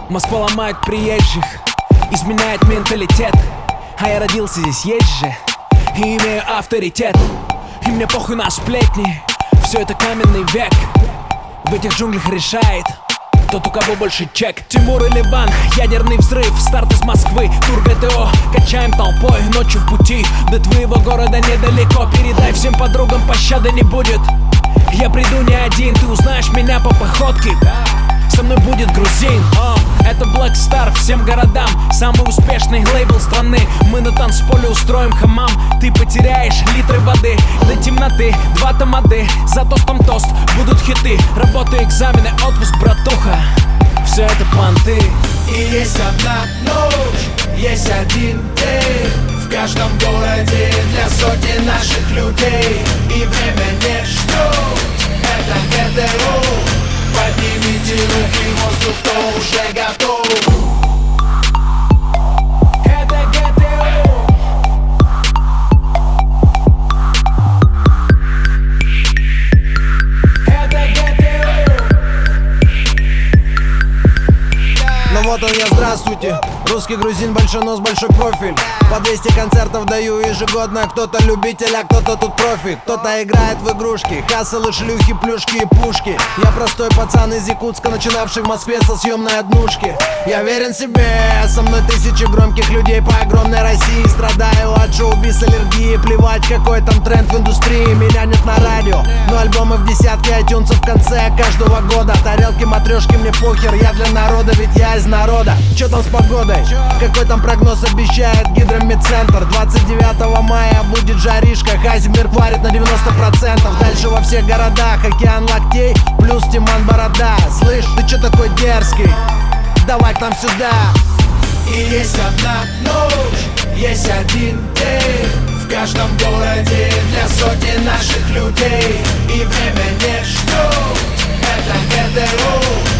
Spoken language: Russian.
Москва ломает приезжих, изменяет менталитет. А я родился здесь, есть же, и имею авторитет. И мне похуй на сплетни, все это каменный век. В этих джунглях решает тот, у кого больше чек. Тимур и Ливан, ядерный взрыв, старт из Москвы, тур ГТО, качаем толпой, ночью в пути. До твоего города недалеко, передай всем подругам, пощады не будет. Я приду не один, ты узнаешь меня по походке. Со мной будет грузин, это Black Star всем городам. Самый успешный лейбл страны. Мы на танцполе устроим хамам. Ты потеряешь литры воды до темноты, 2 тамады. За тостом тост, будут хиты. Работа, экзамены, отпуск, братуха. Все это понты. И есть одна ночь, есть один день в каждом городе для сотни наших людей. И время не ждет, это ГТО. Поднимите руки в воздух, кто уже готов. Это ГТО. Это ГТО. Ну вот он я, здравствуйте. Русский грузин, большой нос, большой профиль. По 200 концертов даю ежегодно. Кто-то любитель, а кто-то тут профи. Кто-то играет в игрушки, хасселы, шлюхи, плюшки и пушки. Я простой пацан из Якутска, начинавший в Москве со съемной однушки. Я верен себе, со мной тысячи громких людей по огромной России. Страдаю от шоу-биз аллергии, плевать какой там тренд в индустрии. Меня нет на радио, но альбомы в десятке iTunes в конце каждого года. Тарелки, матрешки, мне похер, я для народа, ведь я из народа. Чё там с погодой? Какой там прогноз обещает гидромедцентр? 29 мая будет жаришка, Хайзенберг варит на 90%. Дальше во всех городах океан локтей, плюс Тиман Борода. Слышь, ты чё такой дерзкий? Давай к нам сюда. И есть одна ночь, есть один день в каждом городе для сотни наших людей. И время не ждет, это ГТО.